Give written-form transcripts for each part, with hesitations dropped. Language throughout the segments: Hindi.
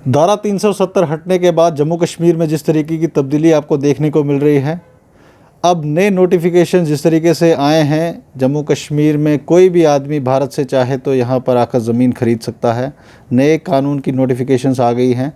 धारा 370 हटने के बाद जम्मू कश्मीर में जिस तरीके की तब्दीली आपको देखने को मिल रही है, अब नए नोटिफिकेशन जिस तरीके से आए हैं, जम्मू कश्मीर में कोई भी आदमी भारत से चाहे तो यहाँ पर आकर ज़मीन ख़रीद सकता है। नए कानून की नोटिफिकेशंस आ गई हैं।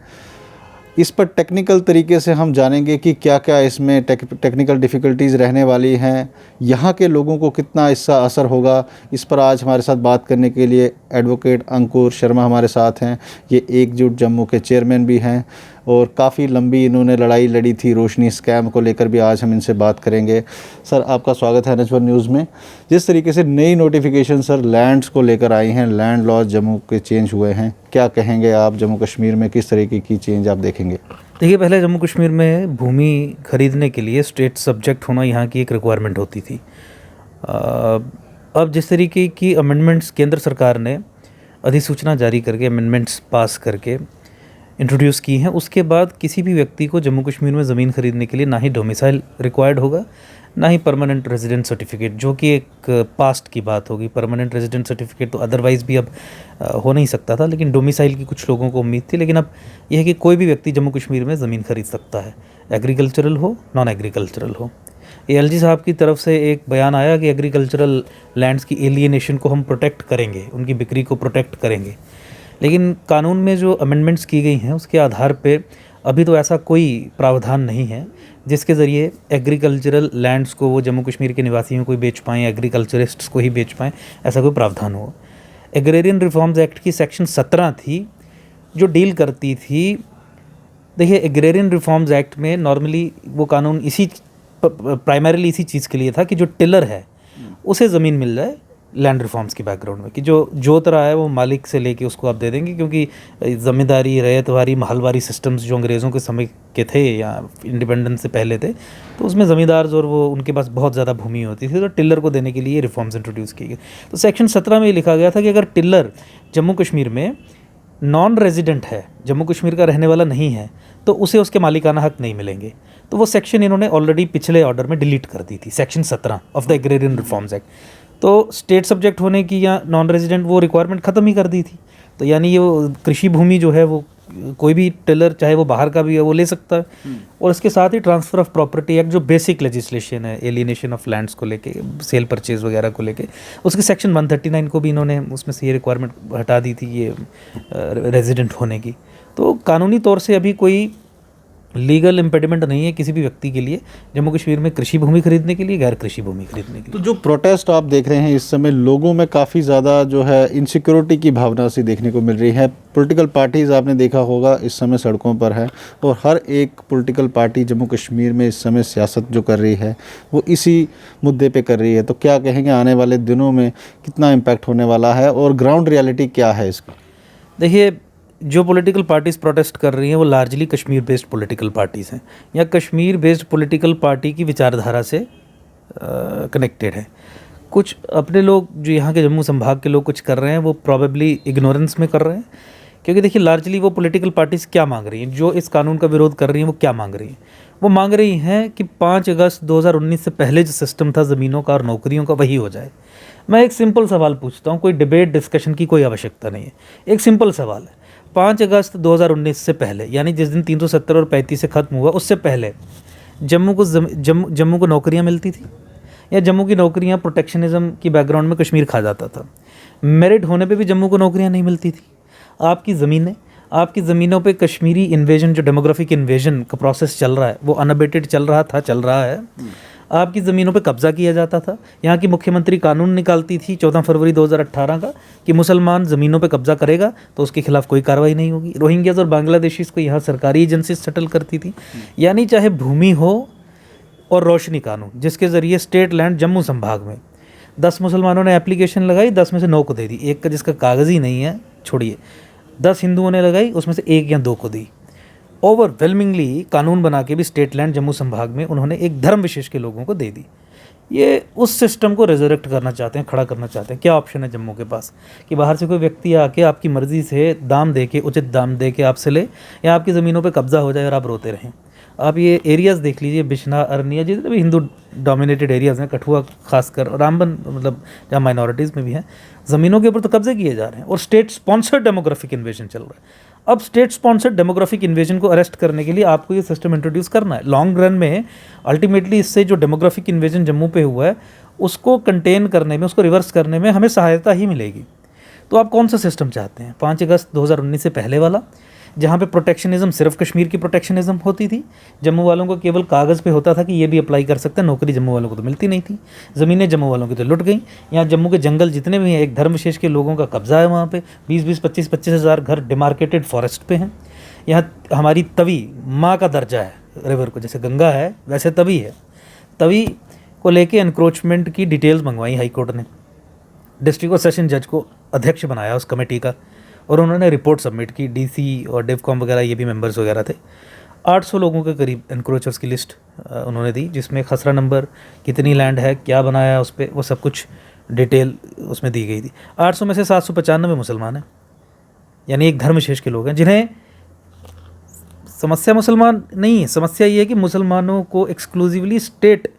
इस पर टेक्निकल तरीके से हम जानेंगे कि क्या क्या इसमें टेक्निकल डिफ़िकल्टीज़ रहने वाली हैं, यहाँ के लोगों को कितना इसका असर होगा। इस पर आज हमारे साथ बात करने के लिए एडवोकेट अंकुर शर्मा हमारे साथ हैं। ये एकजुट जम्मू के चेयरमैन भी हैं और काफ़ी लंबी इन्होंने लड़ाई लड़ी थी रोशनी स्कैम को लेकर भी। आज हम इनसे बात करेंगे। सर, आपका स्वागत है NH1 न्यूज़ में। जिस तरीके से नई नोटिफिकेशन सर लैंड्स को लेकर आई हैं, लैंड लॉज जम्मू के चेंज हुए हैं, क्या कहेंगे आप? जम्मू कश्मीर में किस तरीके की चेंज आप देखेंगे? देखिए, पहले जम्मू कश्मीर में भूमि खरीदने के लिए स्टेट सब्जेक्ट होना यहाँ की एक रिक्वायरमेंट होती थी। अब जिस तरीके की अमेंडमेंट्स केंद्र सरकार ने अधिसूचना जारी करके अमेंडमेंट्स पास करके इंट्रोड्यूस की हैं, उसके बाद किसी भी व्यक्ति को जम्मू कश्मीर में ज़मीन खरीदने के लिए ना ही डोमिसाइल रिक्वायर्ड होगा, ना ही परमानेंट रेजिडेंट सर्टिफिकेट, जो कि एक पास्ट की बात होगी। परमानेंट रेजिडेंट सर्टिफिकेट तो अदरवाइज़ भी अब हो नहीं सकता था, लेकिन डोमिसाइल की कुछ लोगों को उम्मीद थी। लेकिन अब यह है कि कोई भी व्यक्ति जम्मू कश्मीर में ज़मीन खरीद सकता है, एग्रीकल्चरल हो, नॉन एग्रीकल्चरल हो। ALG साहब की तरफ से एक बयान आया कि एग्रीकल्चरल लैंड्स की एलियनेशन को हम प्रोटेक्ट करेंगे, उनकी बिक्री को प्रोटेक्ट करेंगे। लेकिन कानून में जो अमेंडमेंट्स की गई हैं उसके आधार पे अभी तो ऐसा कोई प्रावधान नहीं है जिसके ज़रिए एग्रीकल्चरल लैंड्स को वो जम्मू कश्मीर के निवासियों को ही बेच पाएँ, एग्रीकल्चरिस्ट्स को ही बेच पाएँ, ऐसा कोई प्रावधान हो। एग्रेरियन रिफॉर्म्स एक्ट की सेक्शन 17 थी जो डील करती थी। देखिए, एग्रेरियन रिफॉर्म्स एक्ट में नॉर्मली वो कानून प्राइमरीली इसी चीज़ के लिए था कि जो टिलर है उसे ज़मीन मिल जाए लैंड रिफॉर्म्स की बैकग्राउंड में, कि जो जोत रहा है वो मालिक से लेके उसको आप दे देंगे, क्योंकि ज़मींदारी, रैयतवारी, महलवारी सिस्टम्स जो अंग्रेज़ों के समय के थे या इंडिपेंडेंस से पहले थे, तो उसमें ज़मींदार और वो उनके पास बहुत ज़्यादा भूमि होती थी, तो टिलर को देने के लिए रिफॉर्म्स इंट्रोड्यूस किए गए। तो सेक्शन 17 में ये लिखा गया था कि अगर टिलर जम्मू कश्मीर में नॉन रेजिडेंट है, जम्मू कश्मीर का रहने वाला नहीं है, तो उसे उसके मालिकाना हक नहीं मिलेंगे। तो वो सेक्शन इन्होंने ऑलरेडी पिछले ऑर्डर में डिलीट कर दी थी, section 17 of the agrarian reforms act. तो स्टेट सब्जेक्ट होने की या नॉन रेजिडेंट वो रिक्वायरमेंट ख़त्म ही कर दी थी। तो यानी ये कृषि भूमि जो है वो कोई भी टिलर, चाहे वो बाहर का भी है, वो ले सकता है। और इसके साथ ही ट्रांसफ़र ऑफ प्रॉपर्टी एक्ट जो बेसिक लेजिस्लेशन है एलियनेशन ऑफ लैंड्स को लेके, सेल परचेज वगैरह को लेके, उसके सेक्शन 139 को भी इन्होंने उसमें से ये रिक्वायरमेंट हटा दी थी, ये रेजिडेंट होने की। तो कानूनी तौर से अभी कोई लीगल इम्पेडिमेंट नहीं है किसी भी व्यक्ति के लिए जम्मू कश्मीर में कृषि भूमि खरीदने के लिए, गैर कृषि भूमि खरीदने के लिए। तो जो प्रोटेस्ट आप देख रहे हैं इस समय, लोगों में काफ़ी ज़्यादा जो है इनसिक्योरिटी की भावना सी देखने को मिल रही है। पॉलिटिकल पार्टीज़ आपने देखा होगा इस समय सड़कों पर है, और हर एक पॉलिटिकल पार्टी जम्मू कश्मीर में इस समय सियासत जो कर रही है वो इसी मुद्दे पे कर रही है। तो क्या कहेंगे आने वाले दिनों में कितना इम्पैक्ट होने वाला है और ग्राउंड रियलिटी क्या है इसकी? देखिए, जो पॉलिटिकल पार्टीज़ प्रोटेस्ट कर रही हैं वो largely Kashmir based political parties हैं, या कश्मीर बेस्ड पॉलिटिकल पार्टी की विचारधारा से कनेक्टेड है। कुछ अपने लोग जो यहाँ के जम्मू संभाग के लोग कुछ कर रहे हैं वो प्रॉबेबली इग्नोरेंस में कर रहे हैं, क्योंकि देखिए लार्जली वो पॉलिटिकल पार्टीज़ क्या मांग रही हैं, जो इस कानून का विरोध कर रही हैं वो क्या मांग रही हैं? वो मांग रही हैं कि 5 अगस्त 2019 से पहले जो सिस्टम था ज़मीनों का और नौकरियों का, वही हो जाए। मैं एक सिंपल सवाल पूछता हूँ, कोई डिबेट डिस्कशन की कोई आवश्यकता नहीं है, एक सिंपल सवाल है। 5 अगस्त 2019 से पहले, यानी जिस दिन 370 और 35 से ख़त्म हुआ, उससे पहले जम्मू को नौकरियां मिलती थी, या जम्मू की नौकरियां प्रोटेक्शनिज्म की बैकग्राउंड में कश्मीर खा जाता था? मेरिट होने पे भी जम्मू को नौकरियां नहीं मिलती थी। आपकी ज़मीनों पे कश्मीरी इन्वेजन, जो डेमोग्राफिक इन्वेजन का प्रोसेस चल रहा है, वो अनअबेटेड चल रहा है। आपकी ज़मीनों पे कब्ज़ा किया जाता था। यहाँ की मुख्यमंत्री कानून निकालती थी 14 फरवरी 2018 का कि मुसलमान ज़मीनों पे कब्ज़ा करेगा तो उसके खिलाफ कोई कार्रवाई नहीं होगी। रोहिंग्याज और बांग्लादेशीज़ को यहाँ सरकारी एजेंसी सेटल करती थी। यानी चाहे भूमि हो और रोशनी कानून, जिसके ज़रिए स्टेट लैंड जम्मू संभाग में 10 मुसलमानों ने एप्लीकेशन लगाई, 10 में से 9 को दे दी। एक का जिसका कागज़ ही नहीं है छोड़िए, 10 हिंदुओं ने लगाई, उसमें से 1 या 2 को दी। ओवरवेलमिंगली कानून बना के भी स्टेट लैंड जम्मू संभाग में उन्होंने एक धर्म विशेष के लोगों को दे दी। ये उस सिस्टम को रिजरेक्ट करना चाहते हैं, खड़ा करना चाहते हैं। क्या ऑप्शन है जम्मू के पास कि बाहर से कोई व्यक्ति आके आपकी मर्ज़ी से दाम दे के, उचित दाम दे के आपसे ले, या आपकी ज़मीनों पे कब्ज़ा हो जाए और आप रोते रहें? आप ये एरियाज़ देख लीजिए, बिश्ना, अरनिया, जितने भी हिंदू डोमिनेटेड एरियाज़ हैं, कठुआ खासकर, रामबन, मतलब जहाँ माइनॉरिटीज़ में भी हैं, ज़मीनों के ऊपर तो कब्जे किए जा रहे हैं और स्टेट स्पॉन्सर्ड डेमोग्राफिक इन्वेजन चल रहा है। अब स्टेट स्पॉन्सर्ड डेमोग्राफिक इन्वेजन को अरेस्ट करने के लिए आपको ये सिस्टम इंट्रोड्यूस करना है। लॉन्ग रन में अल्टीमेटली इससे जो डेमोग्राफिक इन्वेजन जम्मू पे हुआ है उसको कंटेन करने में, उसको रिवर्स करने में हमें सहायता ही मिलेगी। तो आप कौन सा सिस्टम चाहते हैं? 5 अगस्त 2019 से पहले वाला, जहाँ पे प्रोटेक्शनिज्म सिर्फ कश्मीर की प्रोटेक्शनिज्म होती थी, जम्मू वालों को केवल कागज़ पे होता था कि ये भी अप्लाई कर सकते हैं, नौकरी जम्मू वालों को तो मिलती नहीं थी, ज़मीनें जम्मू वालों की तो लुट गई। यहाँ जम्मू के जंगल जितने भी हैं, एक धर्म विशेष के लोगों का कब्जा है वहाँ पे, 20-20, 25-25 हज़ार घर डिमार्केटेड फॉरेस्ट पे हैं। यहाँ हमारी तवी माँ का दर्जा है रिवर को, जैसे गंगा है वैसे तवी है। तवी को लेके एनक्रोचमेंट की डिटेल्स मंगवाई हाई कोर्ट ने, डिस्ट्रिक्ट और सेशन जज को अध्यक्ष बनाया उस कमेटी का, और उन्होंने रिपोर्ट सबमिट की। डीसी और डिवकॉम वगैरह ये भी मेंबर्स वगैरह थे। 800 लोगों के करीब एनक्रोचर्स की लिस्ट उन्होंने दी, जिसमें खसरा नंबर, कितनी लैंड है, क्या बनाया है उस पर, वो सब कुछ डिटेल उसमें दी गई थी। 800 में से 795 मुसलमान हैं, यानी एक धर्म विशेष के लोग हैं, जिन्हें समस्या मुसलमान नहीं है, समस्या ये है कि मुसलमानों को एक्सक्लूसिवली स्टेट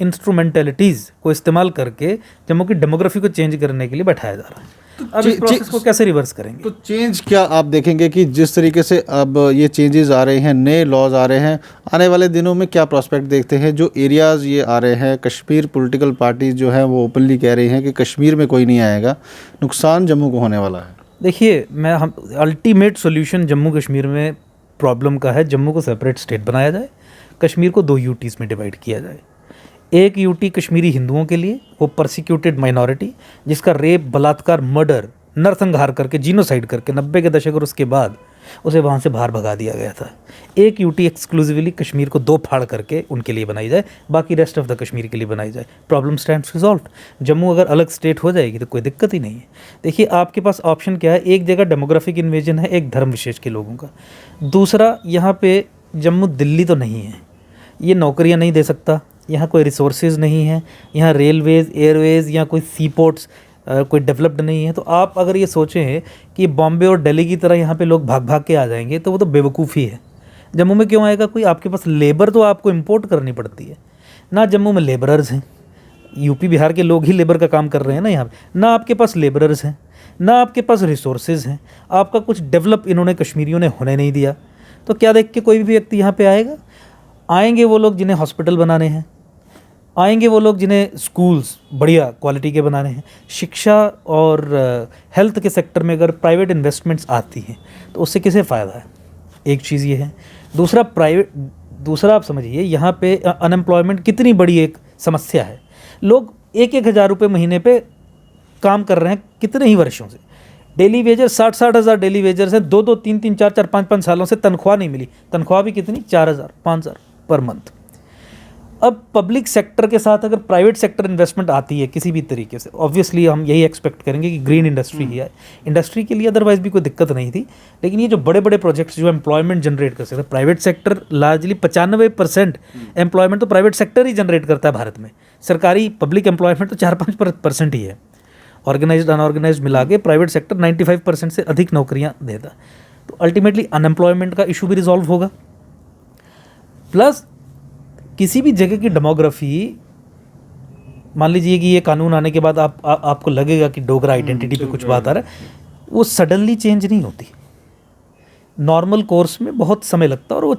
इंस्ट्रूमेंटलिटीज़ को इस्तेमाल करके जम्मू की डेमोग्राफी को चेंज करने के लिए बैठाया जा रहा है। अब इस प्रोसेस को कैसे रिवर्स करेंगे? तो चेंज क्या आप देखेंगे कि जिस तरीके से अब ये चेंजेस आ रहे हैं, नए लॉज आ रहे हैं, आने वाले दिनों में क्या प्रोस्पेक्ट देखते हैं? जो एरियाज़ ये आ रहे हैं, कश्मीर पॉलिटिकल पार्टीज जो है वो ओपनली कह रही हैं कि कश्मीर में कोई नहीं आएगा, नुकसान जम्मू को होने वाला है। देखिए, हम अल्टीमेट सोल्यूशन जम्मू कश्मीर में प्रॉब्लम का है, जम्मू को सेपरेट स्टेट बनाया जाए, कश्मीर को 2 यूटीज़ में डिवाइड किया जाए। एक यूटी कश्मीरी हिंदुओं के लिए, वो परसिक्यूटेड माइनॉरिटी जिसका रेप, बलात्कार, मर्डर, नरसंहार करके, जीनोसाइड करके 90 के दशक और उसके बाद उसे वहाँ से बाहर भगा दिया गया था। एक यूटी एक्सक्लूसिवली कश्मीर को 2 फाड़ करके उनके लिए बनाई जाए, बाकी रेस्ट ऑफ द कश्मीर के लिए बनाई जाए। Problem stands resolve. जम्मू अगर अलग स्टेट हो जाएगी तो कोई दिक्कत ही नहीं है। देखिए, आपके पास ऑप्शन क्या है? एक जगह डेमोग्राफिक इन्वेजन है एक धर्म विशेष के लोगों का, दूसरा यहाँ पे जम्मू दिल्ली तो नहीं है, ये नौकरियाँ नहीं दे सकता, यहाँ कोई रिसोर्सेज नहीं है, यहाँ रेलवेज़, एयरवेज़ या कोई सी पोर्ट्स कोई डेवलप्ड नहीं है। तो आप अगर ये सोचें कि बॉम्बे और दिल्ली की तरह यहाँ पे लोग भाग भाग के आ जाएंगे तो वो तो बेवकूफ़ी है। जम्मू में क्यों आएगा कोई? आपके पास लेबर तो आपको इंपोर्ट करनी पड़ती है ना, जम्मू में लेबरर्स हैं, यूपी बिहार के लोग ही लेबर का काम कर रहे हैं ना यहाँ पे, ना आपके पास लेबरर्स हैं, ना आपके पास रिसोर्सेज हैं, आपका कुछ डेवलप इन्होंने कश्मीरियों ने होने नहीं दिया। तो क्या देख के कोई भी व्यक्ति यहाँ पे आएगा? आएंगे वो लोग जिन्हें हॉस्पिटल बनाने हैं, आएंगे वो लोग जिन्हें स्कूल्स बढ़िया क्वालिटी के बनाने हैं। शिक्षा और हेल्थ के सेक्टर में अगर प्राइवेट इन्वेस्टमेंट्स आती हैं तो उससे किसे फ़ायदा है? एक चीज़ ये है। दूसरा आप समझिए, यहाँ पे अनएम्प्लॉयमेंट कितनी बड़ी एक समस्या है। लोग 1-1 हज़ार रुपये महीने पे काम कर रहे हैं कितने ही वर्षों से। डेली वेजर 60-60 हज़ार डेली वेजर्स हैं, 2-2, 3-3, 4-4, 5-5 सालों से तनख्वाह नहीं मिली। तनख्वाह भी कितनी? 4,000, 5,000 पर मंथ। अब पब्लिक सेक्टर के साथ अगर प्राइवेट सेक्टर इन्वेस्टमेंट आती है किसी भी तरीके से, ऑब्वियसली हम यही एक्सपेक्ट करेंगे कि ग्रीन इंडस्ट्री ही है। इंडस्ट्री के लिए अदरवाइज भी कोई दिक्कत नहीं थी, लेकिन ये जो बड़े बड़े प्रोजेक्ट्स जो एम्प्लॉयमेंट जनरेट कर सकते हैं, प्राइवेट सेक्टर लार्जली 95% एम्प्लॉयमेंट तो प्राइवेट सेक्टर ही जनरेट करता है भारत में। सरकारी पब्लिक एम्प्लॉयमेंट तो 4-5% ही है। ऑर्गेनाइज्ड अनऑर्गेनाइज्ड मिला के प्राइवेट सेक्टर 95% से अधिक नौकरियाँ देता। तो अल्टीमेटली अनएम्प्लॉयमेंट का इशू भी रिजॉल्व होगा, प्लस किसी भी जगह की डेमोग्राफी, मान लीजिए कि ये कानून आने के बाद आपको लगेगा कि डोगरा आइडेंटिटी पे कुछ बात आ रहा है, वो सडनली चेंज नहीं होती, नॉर्मल कोर्स में बहुत समय लगता है। और वो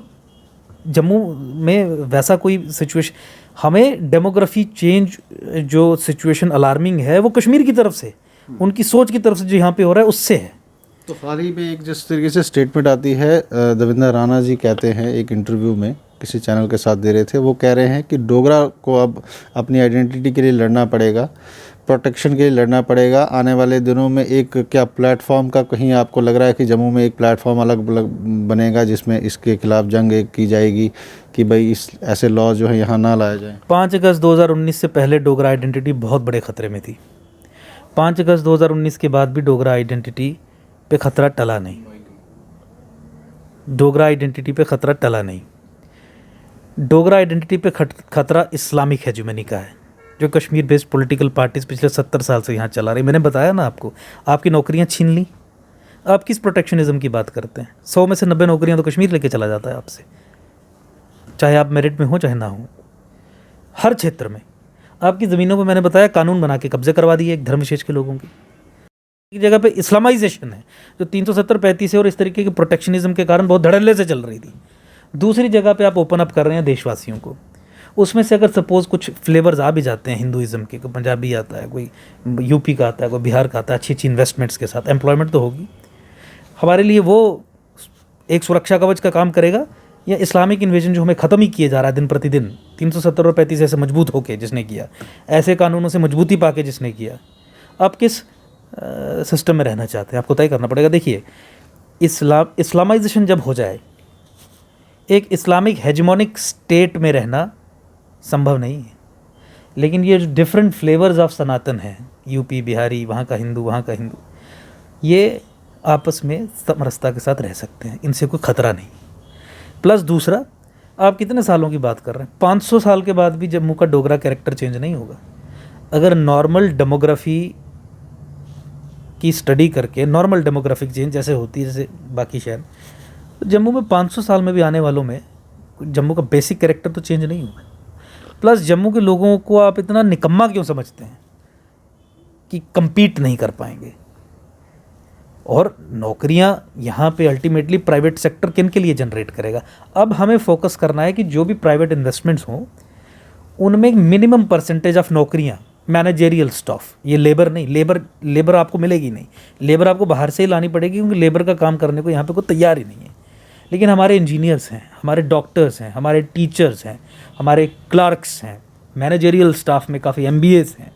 जम्मू में वैसा कोई सिचुएशन, हमें डेमोग्राफी चेंज जो सिचुएशन अलार्मिंग है वो कश्मीर की तरफ से, उनकी सोच की तरफ से जो यहाँ पे हो रहा है उससे है। तो हाल ही में एक जिस तरीके से स्टेटमेंट आती है, देवेंद्र राणा जी कहते हैं, एक इंटरव्यू में किसी चैनल के साथ दे रहे थे, वो कह रहे हैं कि डोगरा को अब अपनी आइडेंटिटी के लिए लड़ना पड़ेगा, प्रोटेक्शन के लिए लड़ना पड़ेगा। आने वाले दिनों में एक क्या प्लेटफॉर्म का कहीं आपको लग रहा है कि जम्मू में एक प्लेटफॉर्म अलग बनेगा जिसमें इसके खिलाफ जंग एक की जाएगी कि भाई इस ऐसे लॉ जो है यहाँ ना लाया जाए? 5 अगस्त 2019 से पहले डोगरा आइडेंटिटी बहुत बड़े खतरे में थी। 5 अगस्त 2019 के बाद भी डोगरा आइडेंटिटी पे खतरा टला नहीं। डोगरा आइडेंटिटी पे खतरा टला नहीं। डोगरा आइडेंटिटी पे खतरा इस्लामिक हेजुमनी का है, जो कश्मीर बेस्ड पॉलिटिकल पार्टीज पिछले 70 साल से यहाँ चला रही। मैंने बताया ना आपको, आपकी नौकरियाँ छीन ली। आप किस प्रोटेक्शनिज्म की बात करते हैं? 100 में से 90 नौकरियाँ तो कश्मीर लेके चला जाता है आपसे। चाहे आप मेरिट में हो चाहे ना हो, हर क्षेत्र में आपकी ज़मीनों पर मैंने बताया कानून बना के कब्जे करवा दिए एक धर्म विशेष के लोगों की। एक जगह पे इस्लामाइजेशन है जो 370-35 है और इस तरीके के प्रोटेक्शनिज्म के कारण बहुत धड़ल्ले से चल रही थी। दूसरी जगह पे आप ओपन अप कर रहे हैं देशवासियों को। उसमें से अगर सपोज़ कुछ फ्लेवर्स आ भी जाते हैं हिंदुइज़्म के, कोई पंजाबी आता है, कोई यूपी का आता है, कोई बिहार का आता है, अच्छी अच्छी इन्वेस्टमेंट्स के साथ एम्प्लॉयमेंट तो होगी। हमारे लिए वो एक सुरक्षा कवच का काम करेगा या इस्लामिक इन्वेजन जो हमें ख़त्म ही किए जा रहा है दिन प्रतिदिन, 370 और 35 ऐसे मजबूत होके जिसने किया, ऐसे कानूनों से मजबूती पाके जिसने किया, आप किस सिस्टम में रहना चाहते हैं? आपको तय करना पड़ेगा। देखिए, इस्लामाइजेशन जब हो जाए, एक इस्लामिक हेजेमोनिक स्टेट में रहना संभव नहीं है। लेकिन ये जो डिफरेंट फ्लेवर्स ऑफ सनातन हैं, यूपी बिहारी, वहाँ का हिंदू वहाँ का हिंदू, ये आपस में समरसता के साथ रह सकते हैं, इनसे कोई ख़तरा नहीं। प्लस दूसरा, आप कितने सालों की बात कर रहे हैं? 500 साल के बाद भी जम्मू का डोगरा कैरेक्टर चेंज नहीं होगा। अगर नॉर्मल डेमोग्राफी की स्टडी करके, नॉर्मल डेमोग्राफिक चेंज जैसे होती है जैसे बाकी शहर, तो जम्मू में 500 साल में भी आने वालों में जम्मू का बेसिक कैरेक्टर तो चेंज नहीं हुआ। प्लस जम्मू के लोगों को आप इतना निकम्मा क्यों समझते हैं कि compete नहीं कर पाएंगे? और नौकरियां यहाँ पे अल्टीमेटली प्राइवेट सेक्टर किन के लिए जनरेट करेगा? अब हमें फोकस करना है कि जो भी प्राइवेट इन्वेस्टमेंट्स हों उनमें मिनिमम परसेंटेज ऑफ नौकरियां मैनेजेरियल स्टाफ, ये लेबर नहीं, लेबर आपको मिलेगी नहीं, लेबर आपको बाहर से ही लानी पड़ेगी क्योंकि लेबर का काम करने को यहाँ पे कोई तैयार ही नहीं है। लेकिन हमारे इंजीनियर्स हैं, हमारे डॉक्टर्स हैं, हमारे टीचर्स हैं, हमारे क्लर्क्स हैं, मैनेजेरियल स्टाफ में काफ़ी MBAs हैं,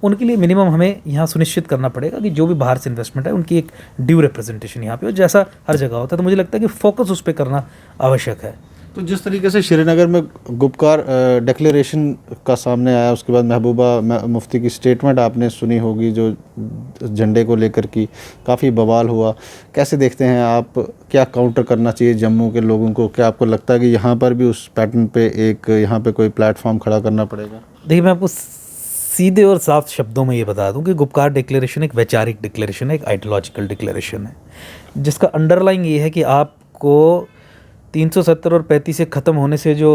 उनके लिए मिनिमम हमें यहाँ सुनिश्चित करना पड़ेगा कि जो भी बाहर से इन्वेस्टमेंट है उनकी एक ड्यू रिप्रेजेंटेशन यहाँ पे हो, जैसा हर जगह होता है। तो मुझे लगता है कि फोकस उस पर करना आवश्यक है। तो जिस तरीके से श्रीनगर में गुपकार डिक्लेरेशन का सामने आया, उसके बाद महबूबा मुफ्ती की स्टेटमेंट आपने सुनी होगी जो झंडे को लेकर की काफ़ी बवाल हुआ, कैसे देखते हैं आप? क्या काउंटर करना चाहिए जम्मू के लोगों को? क्या आपको लगता है कि यहाँ पर भी उस पैटर्न पे एक यहाँ पे कोई प्लेटफॉर्म खड़ा करना पड़ेगा? देखिए, मैं आपको सीधे और साफ शब्दों में ये बता दूं कि गुपकार डिक्लेरेशन एक वैचारिक डिक्लेरेशन है, एक आइडियोलॉजिकल डिक्लेरेशन है, जिसका अंडरलाइन ये है कि आपको 370 और 35 से ख़त्म होने से जो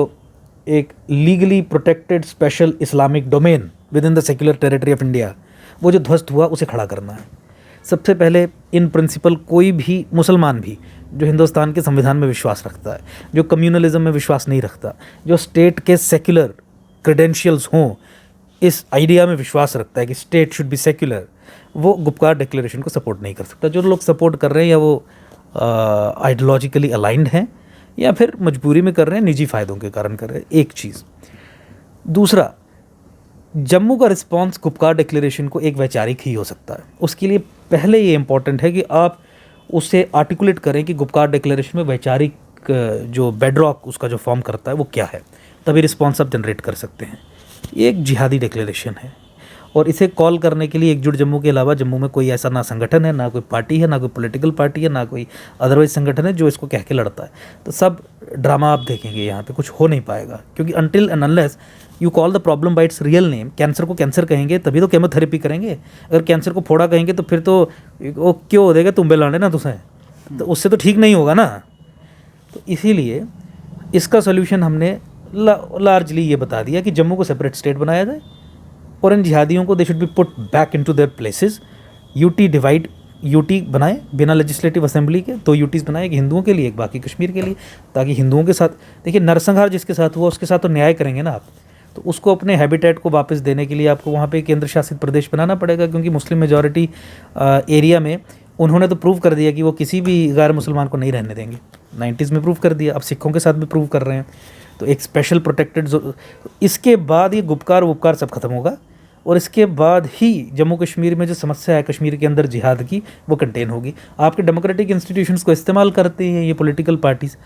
एक legally protected special Islamic domain with in the secular territory of India, वो जो ध्वस्त हुआ, उसे खड़ा करना है। सबसे पहले इन प्रिंसिपल कोई भी मुसलमान भी जो हिंदुस्तान के संविधान में विश्वास रखता है, जो कम्युनलिज्म में विश्वास नहीं रखता, जो स्टेट के सेक्युलर क्रेडेंशियल्स हों, इस आइडिया में विश्वास रखता है कि स्टेट शुड बी सेक्युलर, वो गुपकार डिक्लेरेशन को सपोर्ट नहीं कर सकता। जो लोग सपोर्ट कर रहे हैं या वो आइडियोलॉजिकली अलाइंड हैं या फिर मजबूरी में कर रहे हैं, निजी फ़ायदों के कारण कर रहे हैं, एक चीज़। दूसरा, जम्मू का रिस्पांस गुपकार डिक्लेरेशन को एक वैचारिक ही हो सकता है। उसके लिए पहले ये इंपॉर्टेंट है कि आप उसे आर्टिकुलेट करें कि गुपकार डिक्लेरेशन में वैचारिक जो बेडरॉक उसका जो फॉर्म करता है वो क्या है, तभी रिस्पांस आप जनरेट कर सकते हैं। ये एक जिहादी डिक्लेरेशन है और इसे कॉल करने के लिए एकजुट जम्मू के अलावा जम्मू में कोई ऐसा ना संगठन है, ना कोई पार्टी है, ना कोई पॉलिटिकल पार्टी है, ना कोई अदरवाइज संगठन है जो इसको कह के लड़ता है। तो सब ड्रामा आप देखेंगे, यहाँ पे कुछ हो नहीं पाएगा, क्योंकि until and unless you call the problem bye it's real name, cancer को कैंसर कहेंगे तभी तो केमोथेरेपी करेंगे। अगर कैंसर को फोड़ा कहेंगे तो फिर तो वो क्यों हो देगा, तुम्बे लाने ना तुझे, तो उससे तो ठीक नहीं होगा ना। तो इसीलिए इसका सोल्यूशन हमने लार्जली ये बता दिया कि जम्मू को सेपरेट स्टेट बनाया जाए और इन जिहादियों को they should be put back into their places. UT divide, UT बनाए बिना लेजिस्लेटिव असेंबली के, 2 यूटीज़ बनाए, एक हिंदुओं के लिए एक बाकी कश्मीर के लिए, ताकि हिंदुओं के साथ, देखिए नरसंहार जिसके साथ हुआ उसके साथ तो न्याय करेंगे ना आप, तो उसको अपने हैबिटेट को वापस देने के लिए आपको वहाँ पे केंद्र शासित प्रदेश बनाना पड़ेगा, क्योंकि मुस्लिम मेजॉरिटी एरिया में उन्होंने तो प्रूव कर दिया कि वो किसी भी गैर मुसलमान को नहीं रहने देंगे। 90s में प्रूव कर दिया, अब सिखों के साथ भी प्रूव कर रहे हैं। तो एक स्पेशल प्रोटेक्टेड इसके बाद ये गुपकार वुपकार सब खत्म होगा और इसके बाद ही जम्मू कश्मीर में जो समस्या है कश्मीर के अंदर जिहाद की, वो कंटेन होगी। आपके डेमोक्रेटिक इंस्टीट्यूशंस को इस्तेमाल करते हैं ये पॉलिटिकल पार्टीज़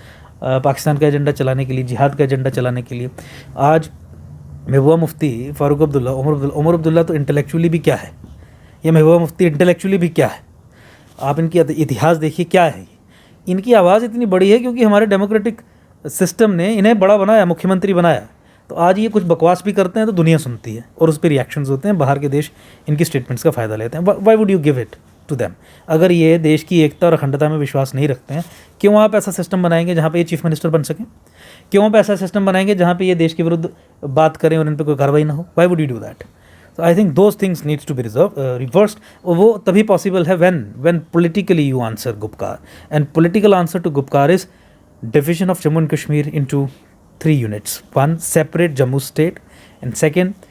पाकिस्तान का एजेंडा चलाने के लिए, जिहाद का एजेंडा चलाने के लिए। आज महबूबा मुफ्ती, फ़ारूक अब्दुल्ला, उमर अब्दुल्ला तो इंटेलेक्चुअली भी क्या है, ये महबूबा मुफ्ती इंटेलेक्चुअली भी क्या है, आप इनकी इतिहास देखिए क्या है। इनकी आवाज़ इतनी बड़ी है क्योंकि हमारे डेमोक्रेटिक सिस्टम ने इन्हें बड़ा बनाया, मुख्यमंत्री बनाया। तो आज ये कुछ बकवास भी करते हैं तो दुनिया सुनती है और उस पर रिएक्शंस होते हैं, बाहर के देश इनकी स्टेटमेंट्स का फ़ायदा लेते हैं। Why would you give it? To them. अगर ये देश की एकता और अखंडता में विश्वास नहीं रखते हैं, क्यों आप ऐसा सिस्टम बनाएंगे जहाँ पे ये चीफ मिनिस्टर बन सकें? क्यों आप ऐसा सिस्टम बनाएंगे जहाँ पे ये देश के विरुद्ध बात करें और इन पर कोई कार्रवाई ना हो? Why would you do that? So I think those things needs to be reversed. और वो तभी possible है when politically you answer Gupkar, and political answer to Gupkar is division of Jammu and Kashmir into 3 units. One, separate Jammu state, and second,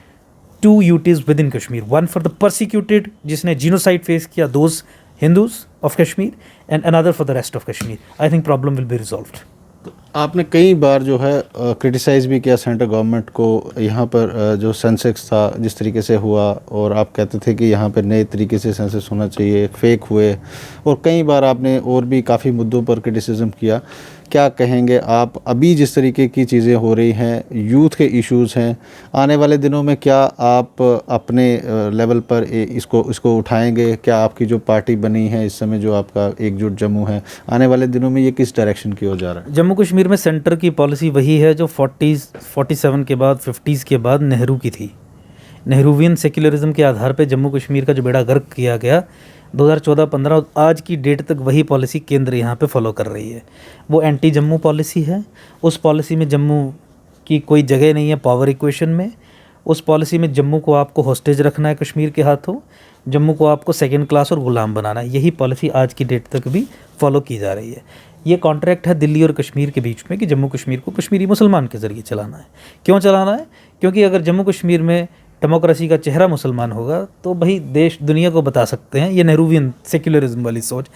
2 UTs within Kashmir. One for the persecuted जिसने genocide face किया those Hindus of Kashmir, and another for the rest of Kashmir. I think problem will be resolved. आपने कई बार जो है क्रिटिसाइज़ भी किया सेंट्रल गवर्नमेंट को, यहाँ पर जो सेंसेक्स था जिस तरीके से हुआ, और आप कहते थे कि यहाँ पर नए तरीके से सेंसेस होना चाहिए, फेक हुए, और कई बार आपने और भी काफ़ी मुद्दों पर क्रिटिसिज्म किया। क्या कहेंगे आप, अभी जिस तरीके की चीज़ें हो रही हैं, यूथ के इश्यूज़ हैं, आने वाले दिनों में क्या आप अपने लेवल पर इसको उठाएंगे? क्या आपकी जो पार्टी बनी है इस समय, जो आपका एकजुट जम्मू है, आने वाले दिनों में ये किस डायरेक्शन की ओर जा रहा है? जम्मू कश्मीर में सेंटर की पॉलिसी वही है जो 47 के बाद 50s के बाद नेहरू की थी। नेहरूवियन सेक्युलरिज्म के आधार पर जम्मू कश्मीर का जो बेड़ा गर्क किया गया 2014-15, आज की डेट तक वही पॉलिसी केंद्र यहाँ पे फॉलो कर रही है। वो एंटी जम्मू पॉलिसी है। उस पॉलिसी में जम्मू की कोई जगह नहीं है पावर इक्वेशन में। उस पॉलिसी में जम्मू को आपको हॉस्टेज रखना है कश्मीर के हाथों, जम्मू को आपको सेकंड क्लास और गुलाम बनाना है। यही पॉलिसी आज की डेट तक भी फॉलो की जा रही है। ये कॉन्ट्रैक्ट है दिल्ली और कश्मीर के बीच में कि जम्मू कश्मीर को कश्मीरी मुसलमान के ज़रिए चलाना है। क्यों चलाना है? क्योंकि अगर जम्मू कश्मीर में डेमोक्रेसी का चेहरा मुसलमान होगा तो भाई देश दुनिया को बता सकते हैं, ये नेहरूवियन सेक्युलरिज्म वाली सोच,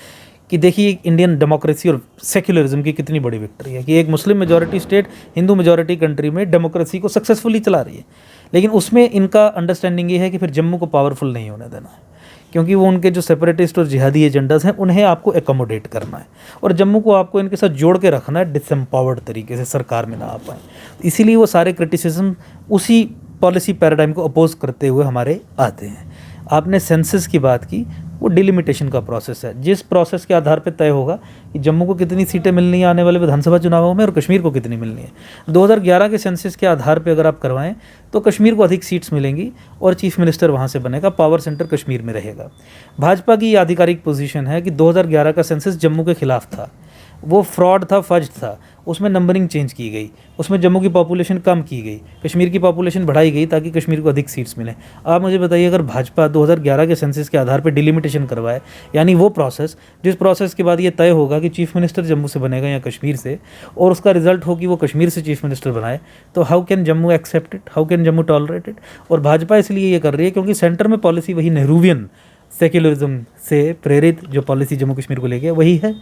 कि देखिए इंडियन डेमोक्रेसी और सेक्युलरिज्म की कितनी बड़ी विक्ट्री है कि एक Muslim majority state Hindu majority country में डेमोक्रेसी को सक्सेसफुली चला रही है। लेकिन उसमें इनका अंडरस्टैंडिंग ये है कि फिर जम्मू को पावरफुल नहीं होने देना है, क्योंकि वो उनके जो सेपरेटिस्ट और जिहादी एजेंडाज हैं उन्हें आपको एकोमोडेट करना है, और जम्मू को आपको इनके साथ जोड़ के रखना है डिसएम्पावर्ड तरीके से, सरकार में ना आ पाए। इसीलिए वो सारे क्रिटिसिज्म उसी पॉलिसी पैराडाइम को अपोज करते हुए हमारे आते हैं। आपने सेंसस की बात की, वो डिलिमिटेशन का प्रोसेस है, जिस प्रोसेस के आधार पर तय होगा कि जम्मू को कितनी सीटें मिलनी है आने वाले विधानसभा चुनावों में और कश्मीर को कितनी मिलनी है। 2011 के सेंसस के आधार पर अगर आप करवाएं तो कश्मीर को अधिक सीट्स मिलेंगी और चीफ मिनिस्टर वहाँ से बनेगा, पावर सेंटर कश्मीर में रहेगा। भाजपा की आधिकारिक पोजीशन है कि 2011 का सेंसस जम्मू के खिलाफ था, वो फ्रॉड था, फर्ज था, उसमें नंबरिंग चेंज की गई, उसमें जम्मू की पॉपुलेशन कम की गई, कश्मीर की पॉपुलेशन बढ़ाई गई ताकि कश्मीर को अधिक सीट्स मिलें। आप मुझे बताइए, अगर भाजपा 2011 के सेंसस के आधार पर डिलिमिटेशन करवाए, यानी वो प्रोसेस जिस प्रोसेस के बाद ये तय होगा कि चीफ मिनिस्टर जम्मू से बनेगा या कश्मीर से, और उसका रिजल्ट हो कि वो कश्मीर से चीफ मिनिस्टर बनाए, तो how can Jammu accept it, how can Jammu tolerate it? और भाजपा इसलिए ये कर रही है क्योंकि सेंटर में पॉलिसी वही नेहरूवियन सेक्युलरिज्म से प्रेरित जो पॉलिसी जम्मू कश्मीर को लेके वही है,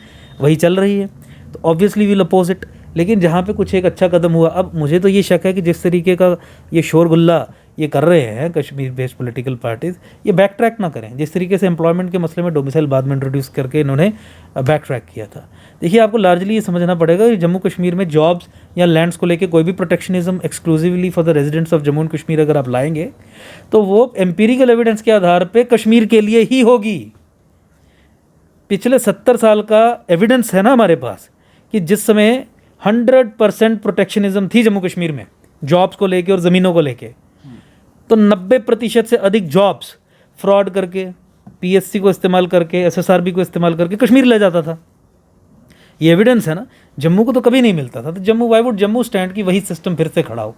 वही चल रही है, तो ऑब्वियसली विल अपोज इट। लेकिन जहाँ पे कुछ एक अच्छा कदम हुआ, अब मुझे तो ये शक है कि जिस तरीके का ये शोरगुल्ला ये कर रहे हैं कश्मीर बेस्ड पॉलिटिकल पार्टीज़, ये बैक ट्रैक ना करें। जिस तरीके से एम्प्लॉयमेंट के मसले में डोमिसाइल बाद में इंट्रोड्यूस करके इन्होंने बैक ट्रैक किया था। देखिए, आपको लार्जली ये समझना पड़ेगा कि जम्मू कश्मीर में जॉब्स या लैंड्स को लेके कोई भी protectionism exclusively for the residents of Jammu and Kashmir अगर आप लाएंगे तो वो एम्पीरिकल एविडेंस के आधार पर कश्मीर के लिए ही होगी। पिछले 70 साल का एविडेंस है ना हमारे पास कि जिस समय 100% प्रोटेक्शनिज्म थी जम्मू कश्मीर में जॉब्स को लेके और ज़मीनों को लेके, तो 90% से अधिक जॉब्स फ्रॉड करके, पीएससी को इस्तेमाल करके, एसएसआरबी को इस्तेमाल करके कश्मीर ले जाता था। ये एविडेंस है ना। जम्मू को तो कभी नहीं मिलता था, तो Jammu, why would Jammu stand की वही सिस्टम फिर से खड़ा हो?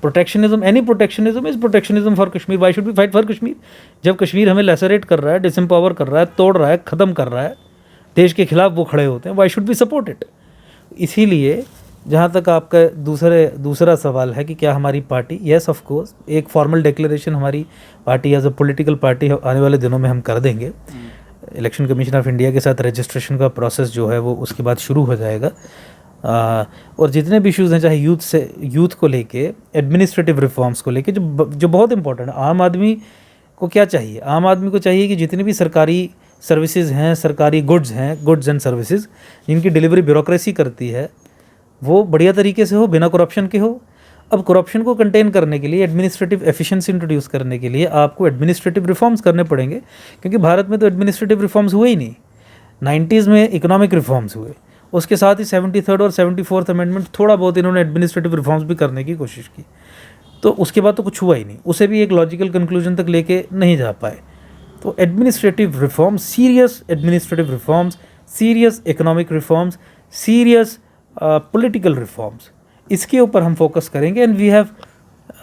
Protectionism, any protectionism is protectionism for Kashmir. Why should be fight for Kashmir? जब कश्मीर हमें लेसरेट कर रहा है, डिसएम्पावर कर रहा है, तोड़ रहा है, ख़त्म कर रहा है, देश के खिलाफ वो खड़े होते हैं, why should be support it? इसीलिए जहाँ तक आपका दूसरा सवाल है कि क्या हमारी पार्टी, येस ऑफ कोर्स, एक फॉर्मल डिक्लेरेशन हमारी party as a political party आने वाले दिनों में हम कर देंगे। इलेक्शन कमीशन ऑफ इंडिया के साथ रजिस्ट्रेशन का प्रोसेस जो है वो उसके बाद शुरू हो जाएगा। और जितने भी इश्यूज़ हैं, चाहे यूथ को लेके, एडमिनिस्ट्रेटिव रिफॉर्म्स को लेके, जो बहुत इंपॉर्टेंट है। आम आदमी को क्या चाहिए? आम आदमी को चाहिए कि जितनी भी सरकारी सर्विसेज हैं, सरकारी गुड्स हैं, गुड्स एंड सर्विसेज जिनकी डिलीवरी ब्यूरोक्रेसी करती है, वो बढ़िया तरीके से हो, बिना करप्शन के हो। अब करप्शन को कंटेन करने के लिए, एडमिनिस्ट्रेटिव एफिशिएंसी इंट्रोड्यूस करने के लिए आपको एडमिनिस्ट्रेटिव रिफॉर्म्स करने पड़ेंगे, क्योंकि भारत में तो एडमिनिस्ट्रेटिव रिफॉर्म्स हुए ही नहीं। 90s में इकोनॉमिक रिफॉर्म्स हुए, उसके साथ ही 73rd और 74th अमेंडमेंट थोड़ा बहुत इन्होंने एडमिनिस्ट्रेटिव रिफॉर्म्स भी करने की कोशिश की, तो उसके बाद तो कुछ हुआ ही नहीं। उसे भी एक लॉजिकल कंक्लूजन तक लेके नहीं जा पाए। तो administrative reforms, serious administrative reforms, serious economic reforms, serious political reforms, इसके ऊपर हम फोकस करेंगे। And we have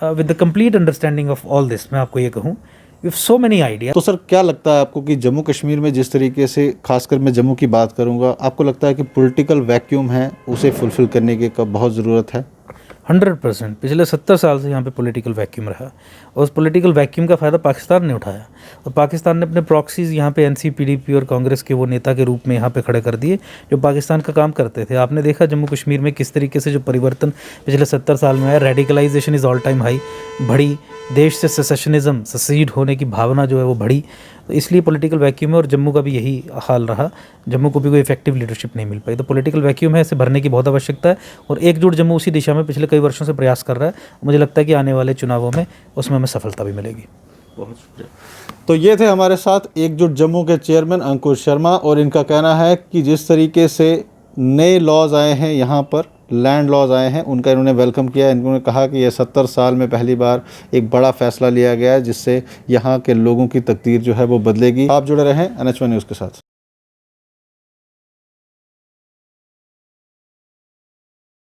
with the complete understanding of all this, मैं आपको ये कहूँ, we have so many idea. तो सर क्या लगता है आपको कि जम्मू कश्मीर में जिस तरीके से, खासकर मैं जम्मू की बात करूंगा, आपको लगता है कि पॉलिटिकल वैक्यूम है उसे फुलफिल करने की कब बहुत ज़रूरत है? 100%। पिछले 70 साल से यहाँ पे पॉलिटिकल वैक्यूम रहा और उस पॉलिटिकल वैक्यूम का फ़ायदा पाकिस्तान ने उठाया और पाकिस्तान ने अपने प्रॉक्सीज़ यहाँ पे एनसी, पीडीपी और कांग्रेस के वो नेता के रूप में यहाँ पे खड़े कर दिए जो पाकिस्तान का काम करते थे। आपने देखा जम्मू कश्मीर में किस तरीके से जो परिवर्तन पिछले 70 साल में आया, radicalisation is all time high बढ़ी, देश से सेसेशनिज़म, ससीड होने की भावना जो है वो बढ़ी। तो इसलिए पॉलिटिकल वैक्यूम है और जम्मू का भी यही हाल रहा, जम्मू को भी कोई इफेक्टिव लीडरशिप नहीं मिल पाई। तो पॉलिटिकल वैक्यूम है, इसे भरने की बहुत आवश्यकता है और एकजुट जम्मू उसी दिशा में पिछले कई वर्षों से प्रयास कर रहा है। मुझे लगता है कि आने वाले चुनावों में उसमें हमें सफलता भी मिलेगी। बहुत शुक्रिया। तो ये थे हमारे साथ एकजुट जम्मू के चेयरमैन अंकुश शर्मा और इनका कहना है कि जिस तरीके से नए लॉज आए हैं यहाँ पर, लैंड लॉज आए हैं, उनका इन्होंने वेलकम किया। इन्होंने कहा कि यह 70 साल में पहली बार एक बड़ा फैसला लिया गया है जिससे यहाँ के लोगों की तकदीर जो है वो बदलेगी। आप जुड़े रहें NH1 न्यूज़ के साथ।